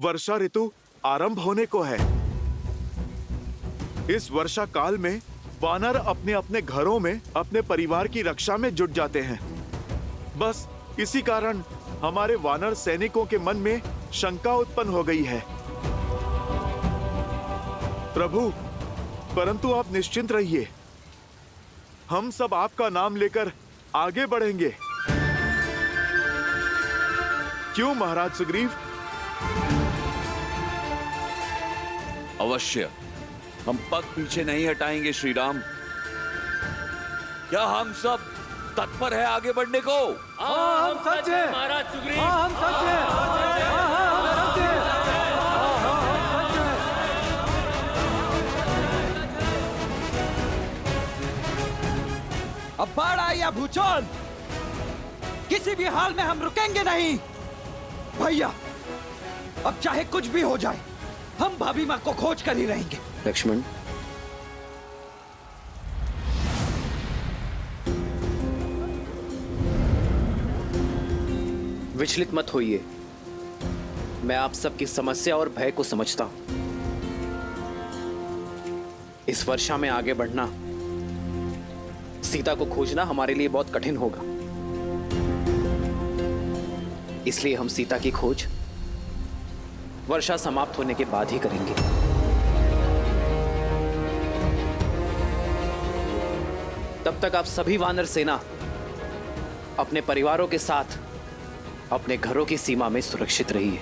वर्षा ऋतु आरंभ होने को है। इस वर्षा काल में वानर अपने अपने घरों में अपने परिवार की रक्षा में जुट जाते हैं। बस इसी कारण हमारे वानर सैनिकों के मन में शंका उत्पन्न हो गई है। प्रभु, परंतु आप निश्चिंत रहिए, हम सब आपका नाम लेकर आगे बढ़ेंगे। क्यों महाराज सुग्रीव? अवश्य, हम पग पीछे नहीं हटाएंगे श्री राम। क्या हम सब तत्पर है आगे बढ़ने को? हाँ, हम सच है महाराज सुग्रीव। हाँ, हम सच है। अब बाढ़ आई या भूचाल, किसी भी हाल में हम रुकेंगे नहीं। भैया, अब चाहे कुछ भी हो जाए, हम भाभी माँ को खोज कर ही रहेंगे। लक्ष्मण, विचलित मत होइए। मैं आप सबकी समस्या और भय को समझता हूं। इस वर्षा में आगे बढ़ना, सीता को खोजना हमारे लिए बहुत कठिन होगा। इसलिए हम सीता की खोज वर्षा समाप्त होने के बाद ही करेंगे। तब तक आप सभी वानर सेना अपने परिवारों के साथ अपने घरों की सीमा में सुरक्षित रहिए।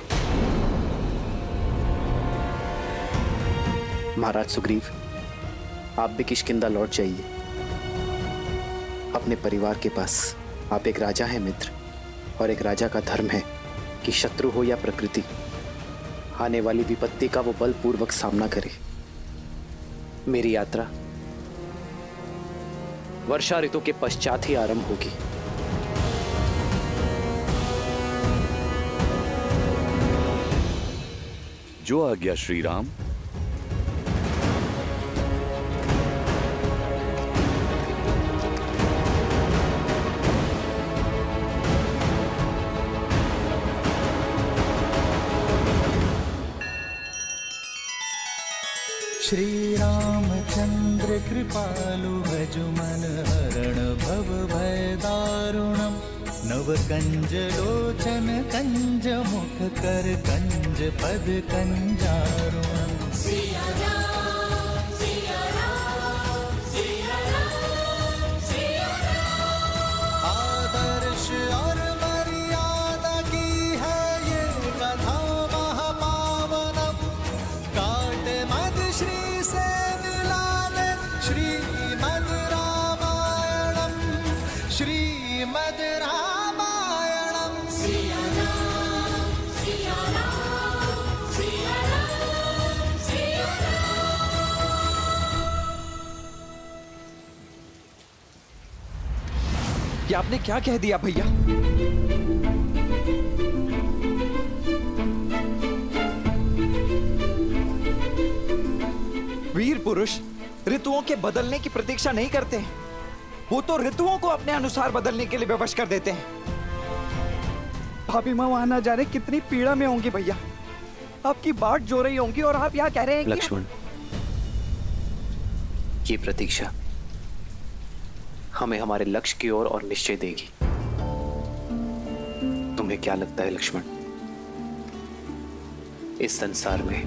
महाराज सुग्रीव, आप भी किष्किंधा लौट जाइए अपने परिवार के पास। आप एक राजा हैं मित्र, और एक राजा का धर्म है कि शत्रु हो या प्रकृति, आने वाली विपत्ति का वो बलपूर्वक सामना करे। मेरी यात्रा वर्षा ऋतु के पश्चात ही आरंभ होगी। जो आज्ञा श्री राम। श्री रामचंद्र कृपालु भजु मन हरण भव भय दारुणम। नव कंज लोचन कंज मुख कर कंज पद कंजारुणम। आदर्श और मर्यादा की है ये कथा महापावनम। काट मद श्री से मिलाने श्रीमद् रामायणम। श्रीमद् रामायणम। ये आपने क्या कह दिया भैया? वीर पुरुष ऋतुओं के बदलने की प्रतीक्षा नहीं करते हैं, वो तो ऋतुओं को अपने अनुसार बदलने के लिए विवश कर देते हैं। भाभी माँ वहां ना जाने कितनी पीड़ा में होंगी भैया, आपकी बाट जो रही होंगी, और आप यहाँ कह रहे हैं कि लक्ष्मण, ये प्रतीक्षा हमें हमारे लक्ष्य की ओर और निश्चय देगी। तुम्हें क्या लगता है लक्ष्मण, इस संसार में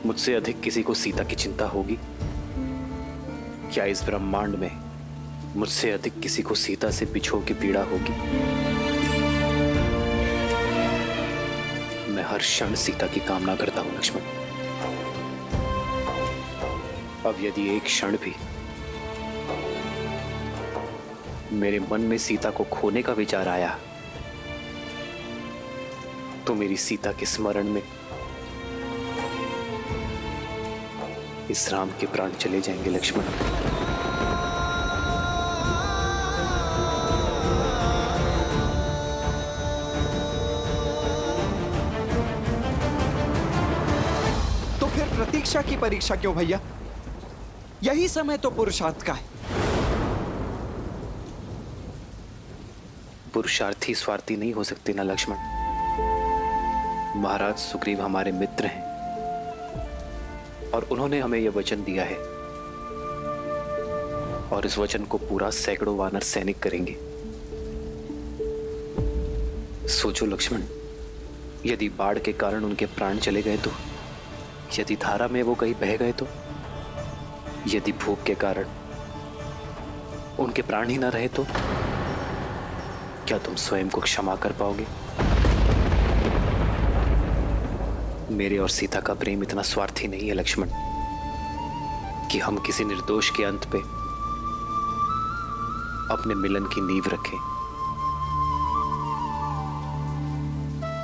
मुझसे अधिक किसी को सीता की चिंता होगी? क्या इस ब्रह्मांड में मुझसे अधिक किसी को सीता से बिछोह की पीड़ा होगी? मैं हर क्षण सीता की कामना करता हूं लक्ष्मण। अब यदि एक क्षण भी मेरे मन में सीता को खोने का विचार आया, तो मेरी सीता के स्मरण में इस राम के प्राण चले जाएंगे लक्ष्मण। तो फिर प्रतीक्षा की परीक्षा क्यों भैया? यही समय तो पुरुषार्थ का है। पुरुषार्थी स्वार्थी नहीं हो सकते ना लक्ष्मण। महाराज सुग्रीव हमारे मित्र हैं और उन्होंने हमें यह वचन दिया है और इस वचन को पूरा सैकड़ों वानर सैनिक करेंगे। सोचो लक्ष्मण, यदि बाढ़ के कारण उनके प्राण चले गए तो, यदि धारा में वो कहीं बह गए तो, यदि भूख के कारण उनके प्राण ही ना रहे तो क्या तुम स्वयं को क्षमा कर पाओगे? मेरे और सीता का प्रेम इतना स्वार्थी नहीं है लक्ष्मण कि हम किसी निर्दोष के अंत पे अपने मिलन की नींव रखें।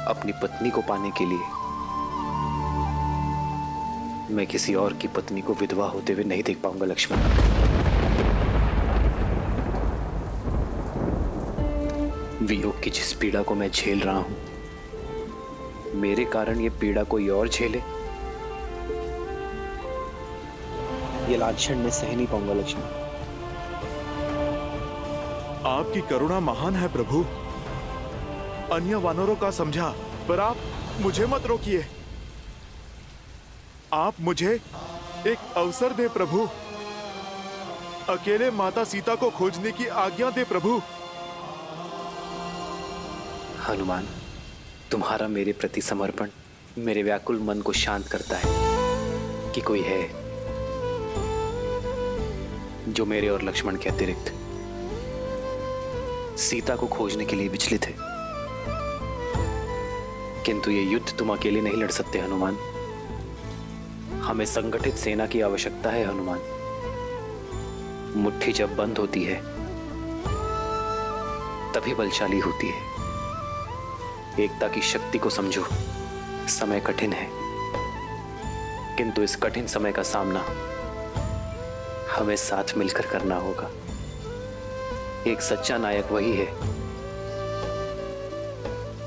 अपनी पत्नी को पाने के लिए मैं किसी और की पत्नी को विधवा होते हुए नहीं देख पाऊंगा लक्ष्मण। वियोग की जिस पीड़ा को मैं झेल रहा हूं, मेरे कारण ये पीड़ा कोई और झेले, ये लाछन मैं सह नहीं पाऊंगा लक्ष्मण। आपकी करुणा महान है प्रभु। अन्य वानरों का समझा, पर आप मुझे मत रोकिए। आप मुझे एक अवसर दे प्रभु। अकेले माता सीता को खोजने की आज्ञा दे प्रभु। हनुमान, तुम्हारा मेरे प्रति समर्पण मेरे व्याकुल मन को शांत करता है कि कोई है जो मेरे और लक्ष्मण के अतिरिक्त सीता को खोजने के लिए विचलित है। किंतु ये युद्ध तुम अकेले नहीं लड़ सकते हनुमान। हमें संगठित सेना की आवश्यकता है हनुमान। मुट्ठी जब बंद होती है तभी बलशाली होती है। एकता की शक्ति को समझो। समय कठिन है, किंतु इस कठिन समय का सामना हमें साथ मिलकर करना होगा। एक सच्चा नायक वही है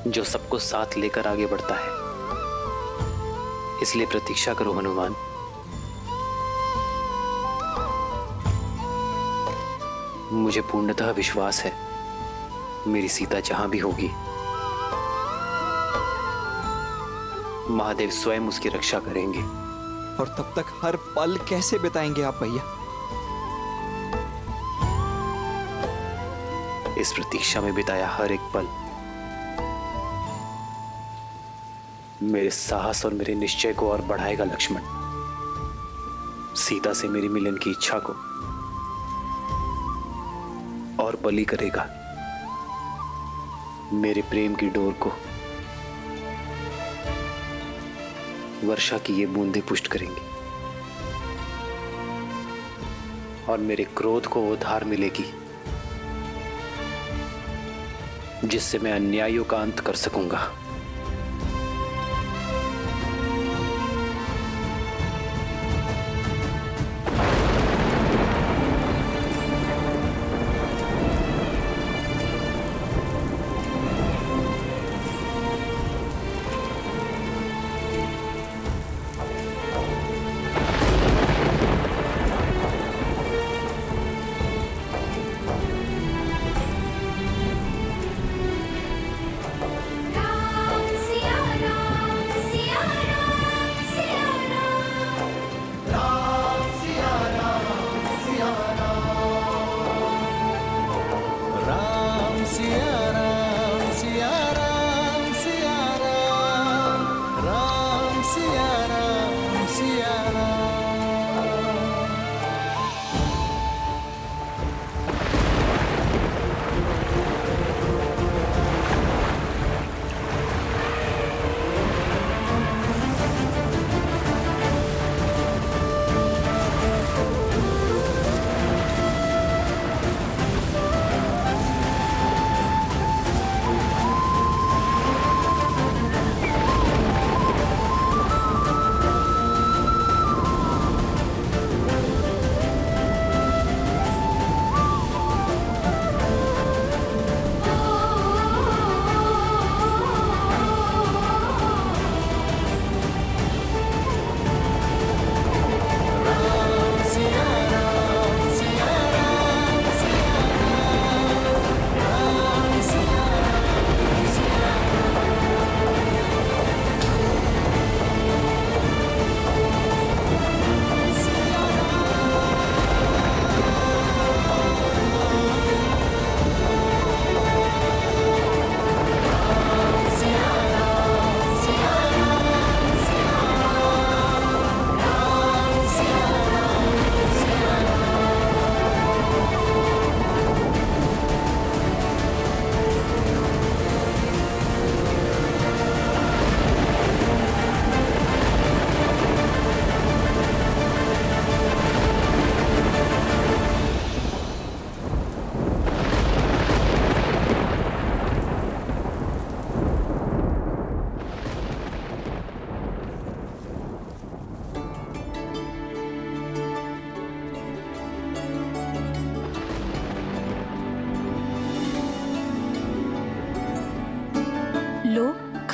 जो सबको साथ लेकर आगे बढ़ता है। इसलिए प्रतीक्षा करो हनुमान। मुझे पूर्णतः विश्वास है मेरी सीता जहां भी होगी, महादेव स्वयं उसकी रक्षा करेंगे। और तब तक हर पल कैसे बिताएंगे आप भैया? इस प्रतीक्षा में बिताया हर एक पल मेरे साहस और मेरे निश्चय को और बढ़ाएगा लक्ष्मण। सीता से मेरी मिलन की इच्छा को और बली करेगा। मेरे प्रेम की डोर को वर्षा की ये बूंदें पुष्ट करेंगी और मेरे क्रोध को वो धार मिलेगी जिससे मैं अन्यायों का अंत कर सकूंगा।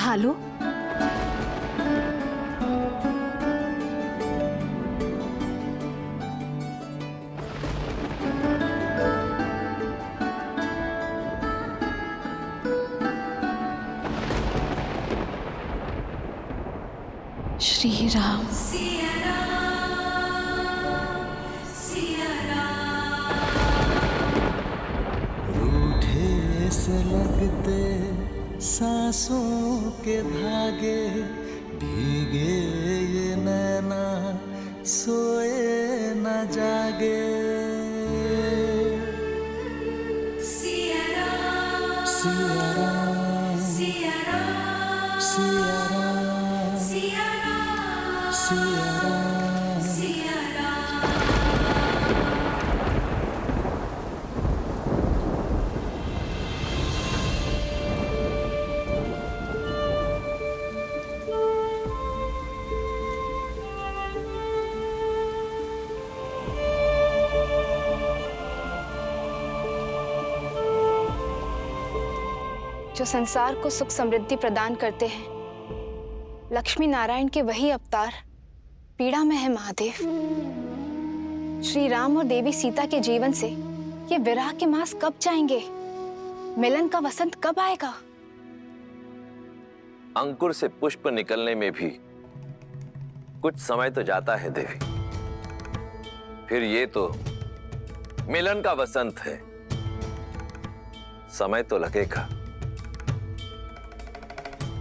खा लो। श्री राम। रूठे से लगते सांसों के धागे, भीगे ये नैना सोए न जागे। सिया राम, सिया राम, सिया राम, सिया राम, सिया राम, सिया राम, सिया राम। जो संसार को सुख समृद्धि प्रदान करते हैं, लक्ष्मी नारायण के वही अवतार पीड़ा में है महादेव। श्री राम और देवी सीता के जीवन से ये विरह के मास कब जाएंगे? मिलन का वसंत कब आएगा? अंकुर से पुष्प निकलने में भी कुछ समय तो जाता है देवी। फिर ये तो मिलन का वसंत है, समय तो लगेगा,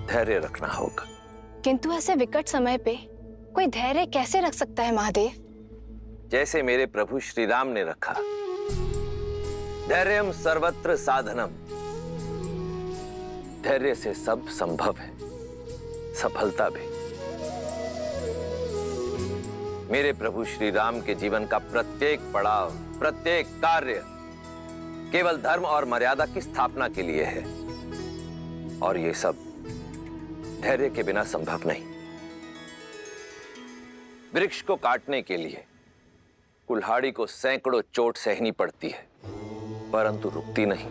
धैर्य रखना होगा। किंतु ऐसे विकट समय पे कोई धैर्य कैसे रख सकता है महादेव? जैसे मेरे प्रभु श्री राम ने रखा। धैर्यम सर्वत्र साधनम। धैर्य से सब संभव है, सफलता भी। मेरे प्रभु श्री राम के जीवन का प्रत्येक पड़ाव, प्रत्येक कार्य केवल धर्म और मर्यादा की स्थापना के लिए है, और ये सब धैर्य के बिना संभव नहीं। वृक्ष को काटने के लिए कुल्हाड़ी को सैकड़ों चोट सहनी पड़ती है, परंतु रुकती नहीं।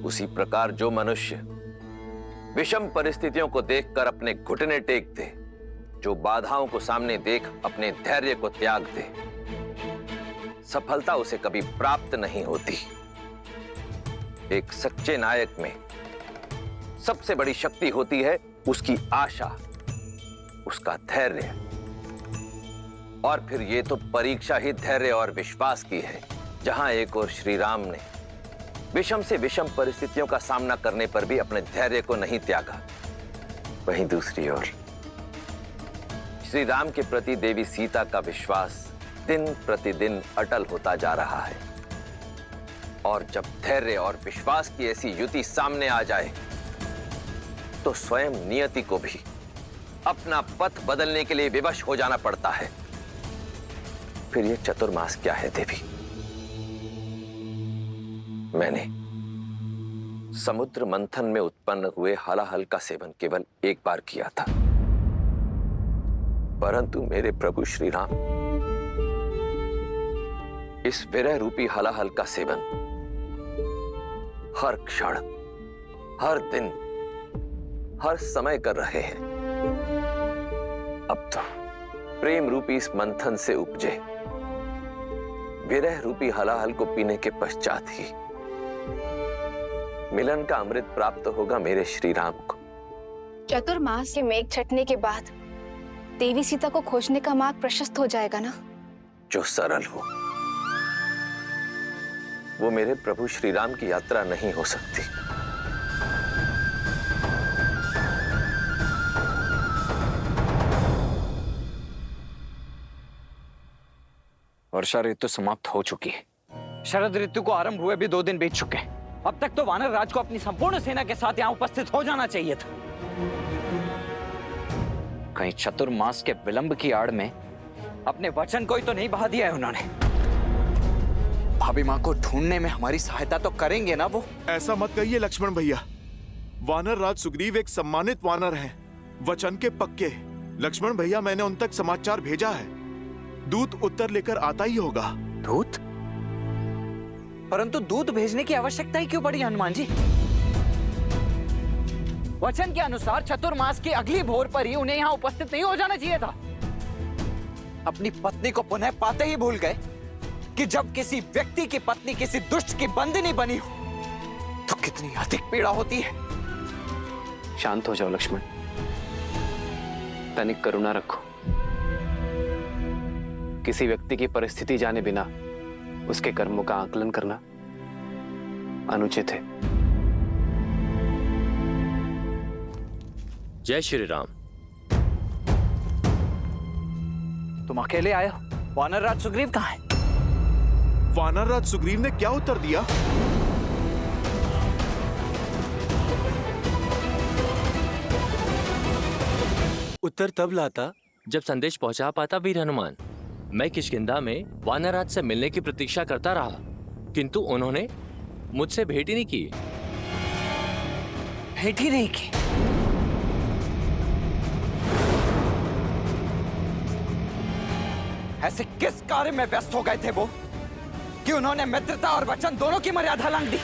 उसी प्रकार जो मनुष्य विषम परिस्थितियों को देखकर अपने घुटने टेक दे, जो बाधाओं को सामने देख अपने धैर्य को त्याग दे, सफलता उसे कभी प्राप्त नहीं होती। एक सच्चे नायक में सबसे बड़ी शक्ति होती है उसकी आशा, उसका धैर्य। और फिर ये तो परीक्षा ही धैर्य और विश्वास की है, जहां एक ओर श्री राम ने विषम से विषम परिस्थितियों का सामना करने पर भी अपने धैर्य को नहीं त्यागा, वहीं दूसरी ओर श्री राम के प्रति देवी सीता का विश्वास दिन प्रतिदिन अटल होता जा रहा है। और जब धैर्य और विश्वास की ऐसी युति सामने आ जाए तो स्वयं नियति को भी अपना पथ बदलने के लिए विवश हो जाना पड़ता है। फिर यह चतुर्मास क्या है देवी? मैंने समुद्र मंथन में उत्पन्न हुए हलाहल का सेवन केवल एक बार किया था, परंतु मेरे प्रभु श्री राम इस विरह रूपी हलाहल का सेवन हर क्षण, हर दिन, हर समय कर रहे हैं। अब तो प्रेम रूपी इस मंथन से उपजे विरह रूपी हलाहल को पीने के पश्चात ही मिलन का अमृत प्राप्त होगा मेरे श्री राम को। चतुर्मास के मेघ छटने के बाद देवी सीता को खोजने का मार्ग प्रशस्त हो जाएगा ना? जो सरल हो, वो मेरे प्रभु श्री राम की यात्रा नहीं हो सकती। वर्षा ऋतु समाप्त हो चुकी है। शरद ऋतु को आरंभ हुए भी 2 दिन बीत चुके हैं। अब तक तो वानर राज को अपनी संपूर्ण सेना के साथ यहाँ उपस्थित हो जाना चाहिए था। कहीं चतुर्मास के विलंब की आड़ में अपने वचन को ही तो नहीं बहा दिया है उन्होंने। भाभी माँ को ढूंढने में हमारी सहायता तो करेंगे ना वो? ऐसा मत कहिए लक्ष्मण भैया। वानर राज सुग्रीव एक सम्मानित वानर हैं, वचन के पक्के। लक्ष्मण भैया, मैंने उन तक समाचार भेजा है, दूत उत्तर लेकर आता ही होगा। दूत? परंतु दूत भेजने की आवश्यकता ही क्यों पड़ी हनुमान जी? वचन के अनुसार चतुर्मास की अगली भोर पर ही उन्हें यहाँ उपस्थित नहीं हो जाना चाहिए था। अपनी पत्नी को पुनः पाते ही भूल गए कि जब किसी व्यक्ति की पत्नी किसी दुष्ट की बंदिनी बनी हो तो कितनी अधिक पीड़ा होती है। शांत हो जाओ लक्ष्मण, तनिक करुणा रखो। किसी व्यक्ति की परिस्थिति जाने बिना उसके कर्मों का आकलन करना अनुचित है। जय श्री राम। तुम अकेले आए हो? वानर राज सुग्रीव कहाँ है? वानर राज सुग्रीव ने क्या उत्तर दिया? उत्तर तब लाता जब संदेश पहुंचा पाता वीर हनुमान। मैं किष्किंधा में वानर राज से मिलने की प्रतीक्षा करता रहा, किंतु उन्होंने मुझसे भेंट ही नहीं की। भेंट ही नहीं की? ऐसे किस कार्य में व्यस्त हो गए थे वो कि उन्होंने मित्रता और वचन दोनों की मर्यादा लांघ दी?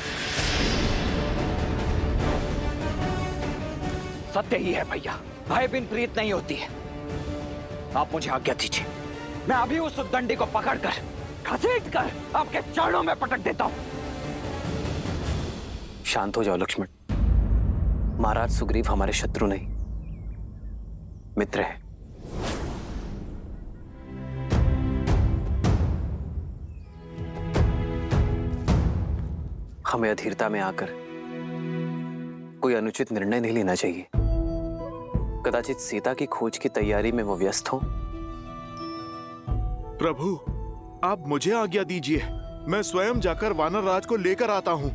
सत्य ही है भैया, भय बिन प्रीत नहीं होती है। आप मुझे आज्ञा दीजिए, मैं अभी उस उद्दंडी को पकड़कर घसीटकर आपके चरणों में पटक देता हूं। शांत हो जाओ लक्ष्मण। महाराज सुग्रीव हमारे शत्रु नहीं, मित्र हैं। हमें अधीरता में आकर कोई अनुचित निर्णय नहीं लेना चाहिए। कदाचित सीता की खोज की तैयारी में वो व्यस्त हो। प्रभु, आप मुझे आज्ञा दीजिए, मैं स्वयं जाकर वानर राज को लेकर आता हूँ।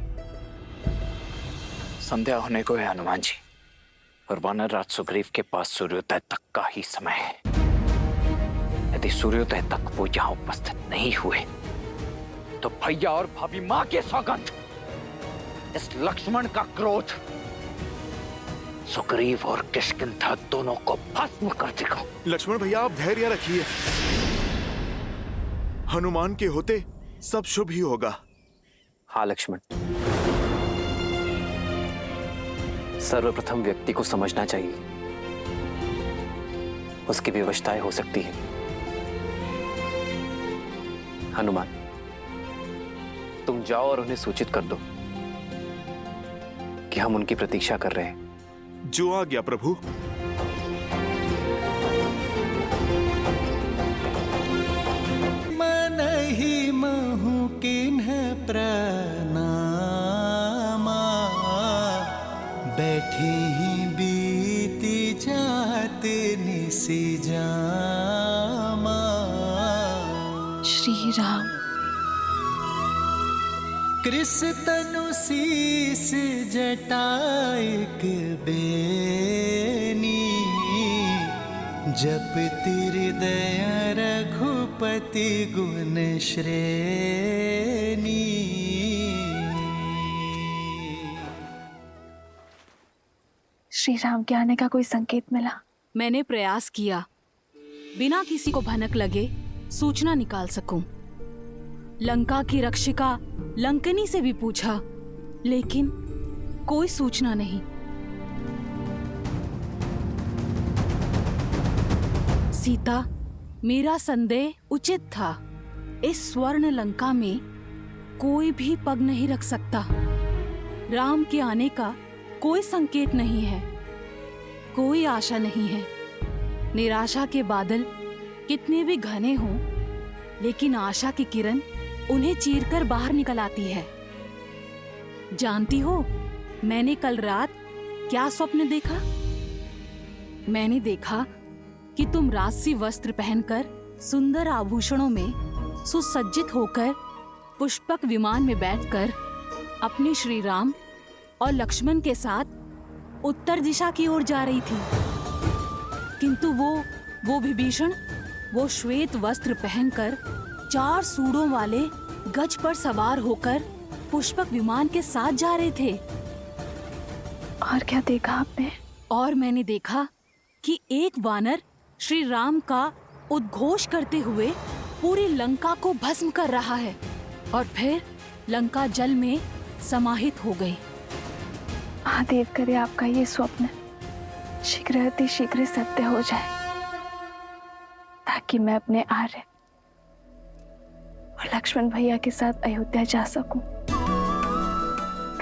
संध्या होने को है हनुमान जी, और वानर राज सुग्रीव के पास सूर्योदय तक का ही समय है। यदि सूर्योदय तक वो यहाँ उपस्थित नहीं हुए तो भैया और भाभी माँ के सौगंध, इस लक्ष्मण का क्रोध सुग्रीव और किष्किंधा दोनों को भस्म कर देगा। लक्ष्मण भैया, आप धैर्य रखिए, हनुमान के होते सब शुभ ही होगा। हाँ लक्ष्मण, सर्वप्रथम व्यक्ति को समझना चाहिए, उसकी विवशताएं हो सकती है। हनुमान, तुम जाओ और उन्हें सूचित कर दो कि हम उनकी प्रतीक्षा कर रहे हैं। जो आज्ञा प्रभु। मन ही महु किन्ह प्रणामा, बैठे ही बीती जात निसी जामा। श्री राम। कृष तनु शीस जटाइक बेनी, जप हृदय रघुपति गुण श्रेणी। श्री राम के आने का कोई संकेत मिला? मैंने प्रयास किया, बिना किसी को भनक लगे सूचना निकाल सकूं। लंका की रक्षिका लंकनी से भी पूछा, लेकिन कोई सूचना नहीं। सीता, मेरा संदेह उचित था। इस स्वर्ण लंका में कोई भी पग नहीं रख सकता। राम के आने का कोई संकेत नहीं है, कोई आशा नहीं है। निराशा के बादल कितने भी घने हों, लेकिन आशा की किरण उन्हें चीरकर बाहर निकल आती है। जानती हो, मैंने कल रात क्या स्वप्न देखा? मैंने देखा कि तुम राजसी वस्त्र पहनकर सुंदर आभूषणों में सुसज्जित होकर पुष्पक विमान में बैठकर अपने श्री राम और लक्ष्मण के साथ उत्तर दिशा की ओर जा रही थी। किंतु वो विभीषण, वो श्वेत वस्त्र पहनकर 4 सूड़ों वाले गज पर सवार होकर पुष्पक विमान के साथ जा रहे थे। और क्या देखा आपने? और मैंने देखा कि एक वानर श्री राम का उद्घोष करते हुए पूरी लंका को भस्म कर रहा है, और फिर लंका जल में समाहित हो गई। महादेव करे आपका ये स्वप्न शीघ्र अति शीघ्र सत्य हो जाए, ताकि मैं अपने आर्य और लक्ष्मण भैया के साथ अयोध्या जा सकूं।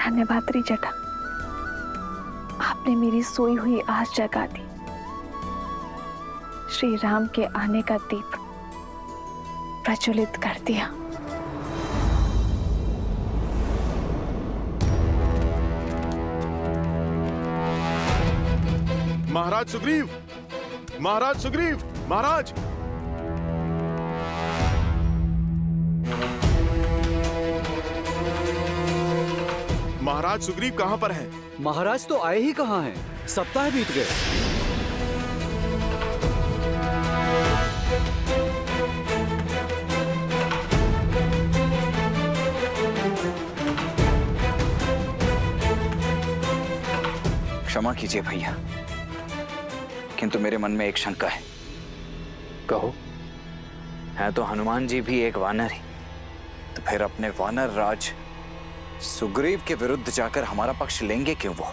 धन्यवाद त्रिजटा, आपने मेरी सोई हुई आस जगा दी। श्री राम के आने का दीप प्रज्वलित कर दिया। महाराज सुग्रीव, महाराज सुग्रीव, महाराज। महाराज सुग्रीव कहां पर हैं? महाराज तो आए ही कहाँ हैं? सप्ताह बीत गए। क्षमा कीजिए भैया, किंतु मेरे मन में एक शंका है। कहो। है तो हनुमान जी भी एक वानर ही, तो फिर अपने वानर राज सुग्रीव के विरुद्ध जाकर हमारा पक्ष लेंगे क्यों वो?